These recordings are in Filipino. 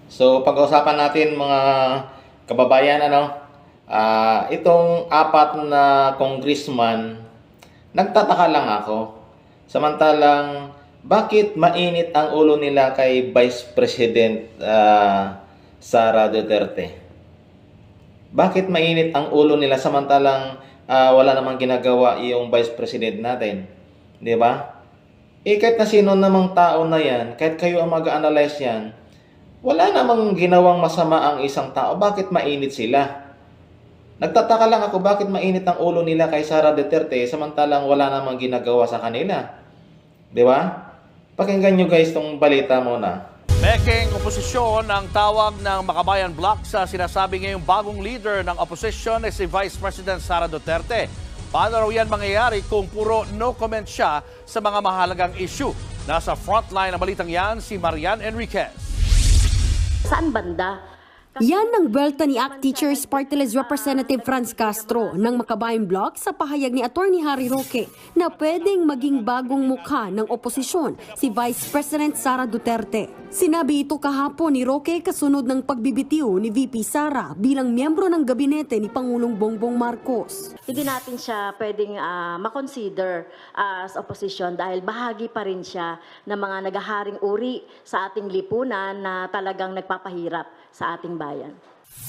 So, pag-uusapan natin mga kababayan, itong apat na congressman, nagtataka lang ako. Samantalang, bakit mainit ang ulo nila kay Vice President Sara Duterte? Bakit mainit ang ulo nila samantalang wala namang ginagawa yung Vice President natin? Di ba? Kahit na sino namang tao na yan, kahit kayo ang mag-analyze yan, wala namang ginawang masama ang isang tao. Bakit mainit sila? Nagtataka lang ako bakit mainit ang ulo nila kay Sara Duterte samantalang wala namang ginagawa sa kanila. Di ba? Pakinggan nyo guys tong balita muna. Peking oposisyon ang tawag ng Makabayan Bloc sa sinasabi ngayong bagong leader ng opposition ay si Vice President Sara Duterte. Paano raw yan mangyayari kung puro no comment siya sa mga mahalagang issue? Nasa frontline ng balitang yan si Marian Enriquez. Saan banda? Yan ang belta ni ACT Teachers Party List Representative Franz Castro ng Makabayan Bloc sa pahayag ni Attorney Harry Roque na pwedeng maging bagong mukha ng oposisyon si Vice President Sara Duterte. Sinabi ito kahapon ni Roque kasunod ng pagbibitiw ni VP Sara bilang miyembro ng gabinete ni Pangulong Bongbong Marcos. Hindi natin siya pwedeng makonsider as opposition dahil bahagi pa rin siya ng mga nagaharing uri sa ating lipunan na talagang nagpapahirap sa ating bayan.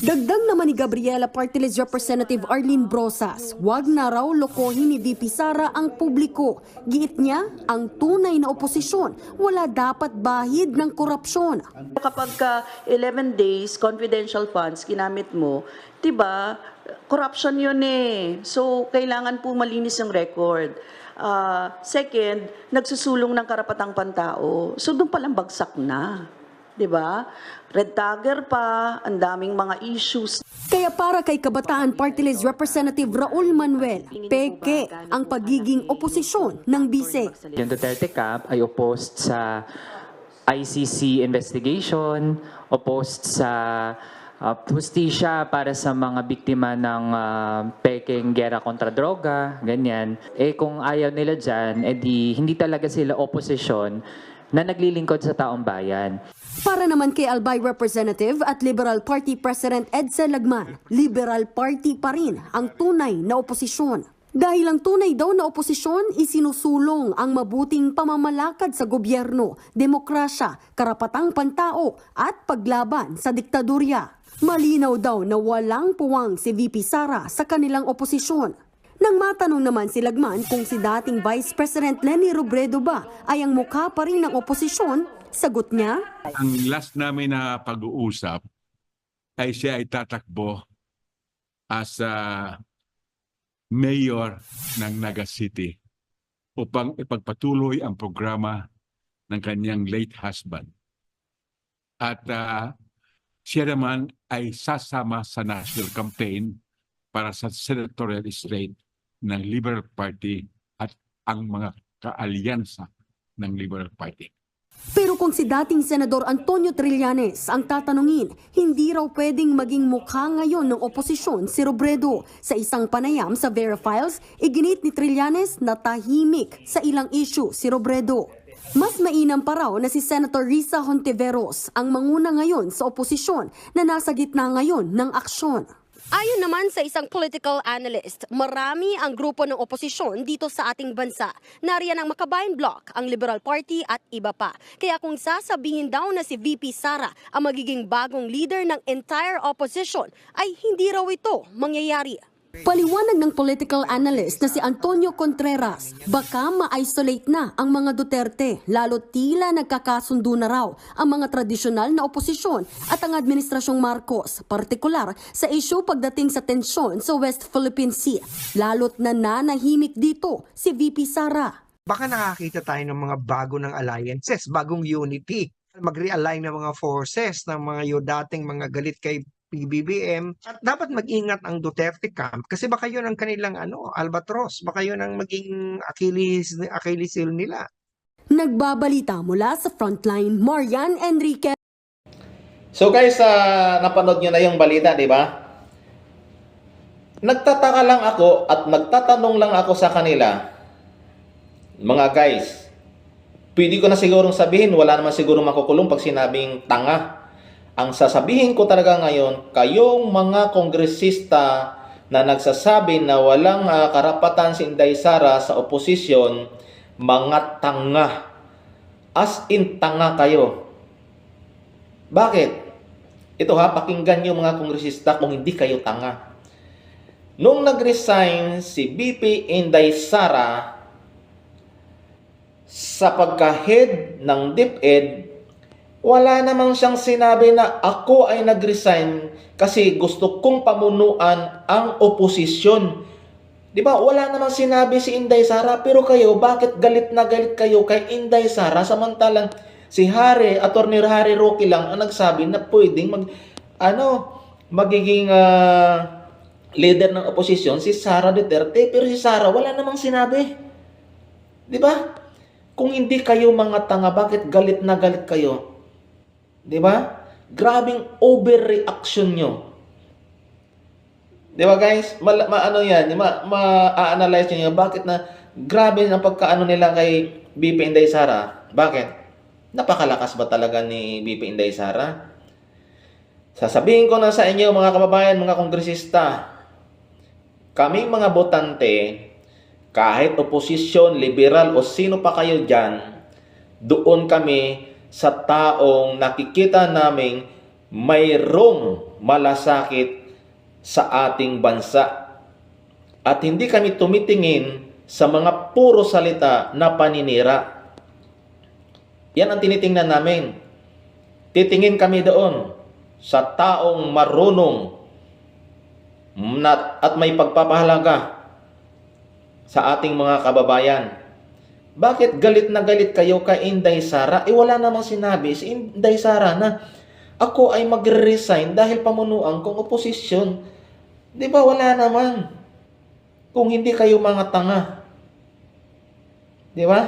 Dagdag naman ni Gabriela Party List Representative Arlene Brosas, wag na raw lokohin ni VP Sara ang publiko. Giit niya, ang tunay na oposisyon wala dapat bahid ng korupsyon. Kapag 11 days confidential funds ginamit mo, 'di ba? Corruption 'yun eh. So kailangan po malinis yung record. Second, nagsusulong ng karapatang pantao. So doon palang bagsak na. 'Di ba? Red tagger pa, ang daming mga issues. Kaya para kay Kabataan Party List Representative Raul Manuel, peke ang pagiging oposisyon ng bise. Yung Duterte camp ay opposed sa ICC investigation, opposed sa hustisya para sa mga biktima ng pekeng gera kontra droga, ganyan. Kung ayaw nila dyan, hindi talaga sila oposisyon na naglilingkod sa taong bayan. Para naman kay Albay Representative at Liberal Party President Edsel Lagman, Liberal Party pa rin ang tunay na oposisyon. Dahil ang tunay daw na oposisyon, isinusulong ang mabuting pamamalakad sa gobyerno, demokrasya, karapatang pantao at paglaban sa diktadurya. Malinaw daw na walang puwang si VP Sara sa kanilang oposisyon. Nang matanong naman si Lagman kung si dating Vice President Leni Robredo ba ay ang mukha pa rin ng oposisyon, sagot niya, ang last namin na pag-uusap ay siya ay tatakbo as mayor ng Naga City upang ipagpatuloy ang programa ng kanyang late husband. At siya naman ay sasama sa national campaign para sa senatorial slate ng Liberal Party at ang mga kaalyansa ng Liberal Party. Pero kung si dating Senador Antonio Trillanes ang tatanungin, hindi raw pwedeng maging mukha ngayon ng oposisyon si Robredo. Sa isang panayam sa Vera Files, iginit ni Trillanes na tahimik sa ilang issue si Robredo. Mas mainam pa raw na si Senator Risa Hontiveros ang manguna ngayon sa oposisyon na nasa gitna ngayon ng aksyon. Ayon naman sa isang political analyst, marami ang grupo ng oposisyon dito sa ating bansa. Nariyan ang Makabayan Bloc, ang Liberal Party at iba pa. Kaya kung sasabihin daw na si VP Sara ang magiging bagong leader ng entire opposition, ay hindi raw ito mangyayari. Paliwanag ng political analyst na si Antonio Contreras, baka ma-isolate na ang mga Duterte, lalo tila nagkakasundo na raw ang mga tradisyonal na oposisyon at ang Administrasyong Marcos, partikular sa issue pagdating sa tensyon sa West Philippine Sea. Lalo't nananahimik dito si VP Sara. Baka nakakita tayo ng mga bago ng alliances, bagong unity. Mag-realign ng mga forces ng mga dating mga galit kay PBBM. At dapat mag-ingat ang Duterte camp kasi baka yun ang kanilang albatros, baka yun ang maging Achilles heel nila. Nagbabalita mula sa Frontline, Marian Enriquez. So guys, napanood nyo na yung balita, di ba? Nagtataka lang ako at nagtatanong lang ako sa kanila, mga guys, pwede ko na sigurong sabihin, wala naman sigurong makukulong pag sinabing tanga. Ang sasabihin ko talaga ngayon, kayong mga kongresista na nagsasabi na walang karapatan si Inday Sara sa oposisyon, mga tanga. As in tanga kayo. Bakit? Ito pakinggan niyo mga kongresista kung hindi kayo tanga. Nung nag-resign si BP Inday Sara sa pagka-head ng DepEd, wala namang siyang sinabi na ako ay nag-resign kasi gusto kong pamunuan ang oposisyon. Di ba? Wala namang sinabi si Inday Sara, pero kayo, bakit galit na galit kayo kay Inday Sara samantalang si Attorney Harry Roque lang ang nagsabi na pwedeng magiging leader ng oposisyon si Sara Duterte, pero si Sara wala namang sinabi. Di ba? Kung hindi kayo mga tanga, bakit galit na galit kayo? Di ba? Grabing overreaction nyo. Di ba guys? Ma-analyze nyo bakit na grabe ang pagkaano nila kay BP Inday Sara. Bakit? Napakalakas ba talaga ni BP Inday Sara? Sasabihin ko na sa inyo mga kababayan, mga kongresista, kaming mga botante, kahit oposisyon, liberal o sino pa kayo dyan, doon kami sa taong nakikita naming mayroong malasakit sa ating bansa. At hindi kami tumitingin sa mga puro salita na paninira. Yan ang tinitingnan namin. Titingin kami doon sa taong marunong at may pagpapahalaga sa ating mga kababayan. Bakit galit na galit kayo kay Inday Sara? Wala namang sinabi si Inday Sara na ako ay magre-resign dahil pamunuan kong oposisyon. Di ba? Wala naman. Kung hindi kayo mga tanga. Di ba?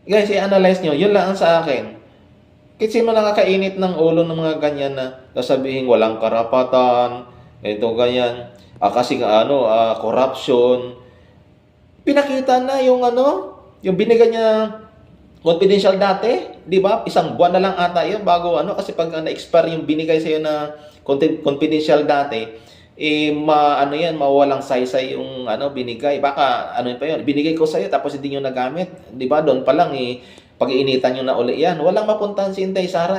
Guys, i-analyze nyo. Yun lang ang sa akin. Kasi sino nakakainit ng ulo ng mga ganyan na sasabihin walang karapatan, ito ganyan, kasi corruption. Pinakita na yung binigay niya confidential dati, di ba? Isang buwan na lang ata yun bago kasi pag na-expire yung binigay sa iyo na confidential dati, mawawalang saysay yung binigay. Baka pa yun, binigay ko sa iyo tapos hindi niyo nagamit, di ba? Doon pa lang pag-iinitan niyo na uli yan. Walang mapuntahan si Inday Sara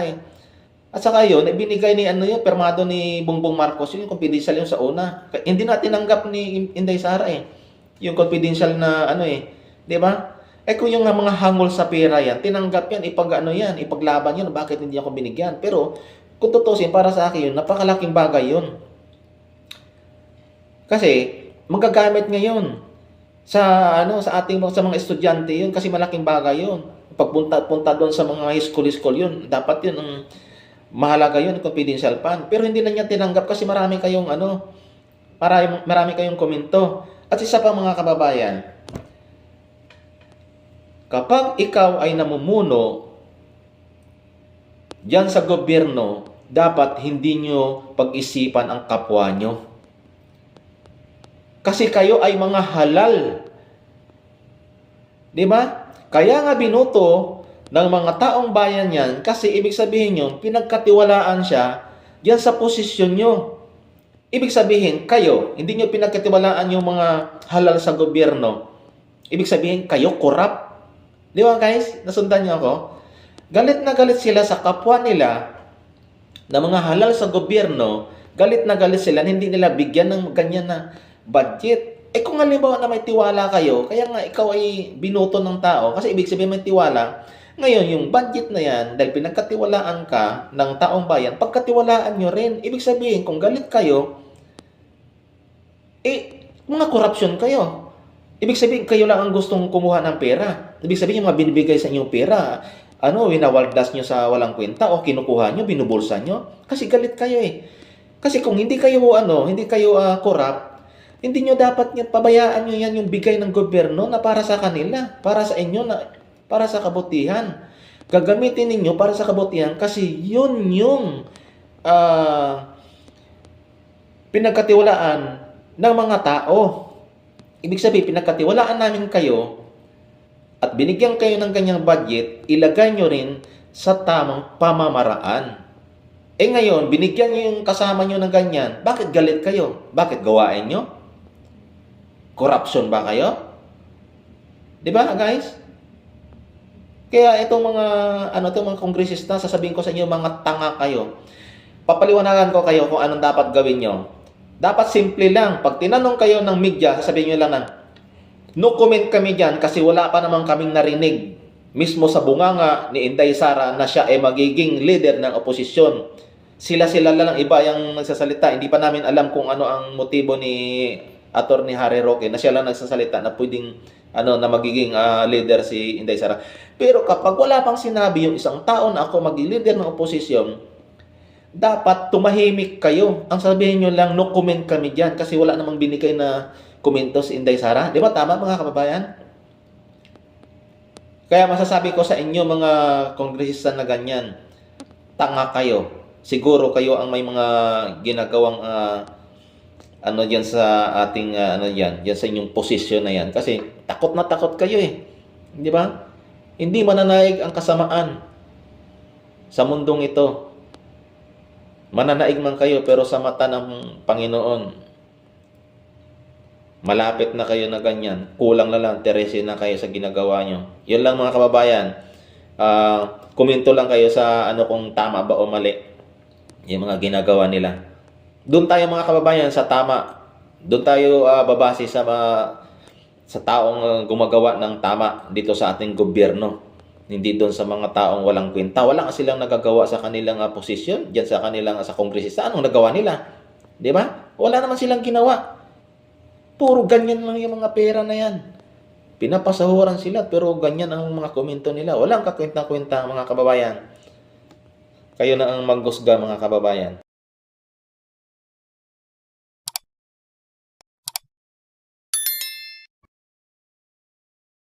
At saka yun, binigay ni permado ni Bongbong Marcos yung confidential yung sa una. Hindi na tinanggap ni Inday Sara yung confidential na di ba? Kung yung mga hangol sa pera yan, tinanggap yan, ipaglaban yan, bakit hindi ako binigyan? Pero kung tutusin para sa akin yun, napakalaking bagay yun. Kasi magagamit ngayon sa sa mga estudyante yun kasi malaking bagay yun. Pagpunta doon sa mga high school yun, dapat yun mahalaga yun, confidential fund. Pero hindi na niya tinanggap kasi marami kayong komento. At isa pa mga kababayan, kapag ikaw ay namumuno diyan sa gobyerno, dapat hindi nyo pag-isipan ang kapwa nyo. Kasi kayo ay mga halal. Di ba? Kaya nga binuto ng mga taong bayan yan kasi ibig sabihin yun, pinagkatiwalaan siya diyan sa posisyon nyo. Ibig sabihin, kayo, hindi nyo pinagkatiwalaan yung mga halal sa gobyerno. Ibig sabihin, kayo corrupt. Di ba guys? Nasundan nyo ako? Galit na galit sila sa kapwa nila na mga halal sa gobyerno. Galit na galit sila, hindi nila bigyan ng ganyan na budget. Kung halimbawa na may tiwala kayo, kaya nga ikaw ay binuto ng tao, kasi ibig sabihin may tiwala. Ngayon, yung budget na yan, dahil pinagkatiwalaan ka ng taong bayan, pagkatiwalaan nyo rin. Ibig sabihin, kung galit kayo, mga korupsyon kayo. Ibig sabihin, kayo lang ang gustong kumuha ng pera. Ibig sabihin, yung mga binibigay sa inyong pera, winawaldas nyo sa walang kwenta, o kinukuha nyo, binubulsa nyo. Kasi galit kayo Kasi kung hindi kayo, corrupt, hindi nyo dapat pabayaan nyo yan yung bigay ng gobyerno na para sa kanila, para sa inyo, para sa kabutihan. Gagamitin ninyo para sa kabutihan kasi yun yung pinagkatiwalaan ng mga tao. Ibig sabihin, pinagkatiwalaan namin kayo at binigyan kayo ng ganyang budget, ilagay nyo rin sa tamang pamamaraan. Eh ngayon, binigyan niyo yung kasama niyo ng ganyan. Bakit galit kayo? Bakit gawain niyo? Corruption ba kayo? Di ba, guys? Kaya itong mga kongresista, sasabihin ko sa inyo, mga tanga kayo. Papaliwanagan ko kayo kung anong dapat gawin nyo. Dapat simple lang. Pag tinanong kayo ng media, sasabihin nyo lang na, no comment kami dyan kasi wala pa naman kaming narinig mismo sa bunganga ni Inday Sara na siya ay magiging leader ng oposisyon. Sila-sila lang iba yung nagsasalita. Hindi pa namin alam kung ano ang motibo ni Attorney Harry Roque na siya lang nagsasalita na pwedeng na magiging leader si Inday Sara. Pero kapag wala pang sinabi yung isang tao na ako magiging leader ng oposisyon, dapat tumahimik kayo. Ang sabihin nyo lang, no comment kami dyan kasi wala namang binigay na komento si Inday Sara. Di ba tama mga kababayan? Kaya masasabi ko sa inyo mga kongresista na ganyan, tanga kayo. Siguro kayo ang may mga ginagawang diyan sa ating diyan sa inyong posisyon na yan kasi takot na takot kayo eh. Di ba? Hindi mananaig ang kasamaan sa mundong ito. Mananaig man kayo pero sa mata ng Panginoon malapit na kayo na ganyan. Kulang na lang, teresin na kayo sa ginagawa nyo. Yun lang mga kababayan. Komento lang kayo sa kung tama ba o mali yung mga ginagawa nila. Doon tayo mga kababayan sa tama. Doon tayo babase sa taong gumagawa ng tama dito sa ating gobyerno. Hindi doon sa mga taong walang kwenta. Wala kasi silang nagagawa sa kanilang posisyon, diyan sa kongresista. Anong nagawa nila? 'Di ba? Wala naman silang ginawa. Puro ganyan lang yung mga pera na yan. Pinapasahuran sila pero ganyan ang mga komento nila. Walang kakwenta-kwenta mga kababayan. Kayo na ang maghusga mga kababayan.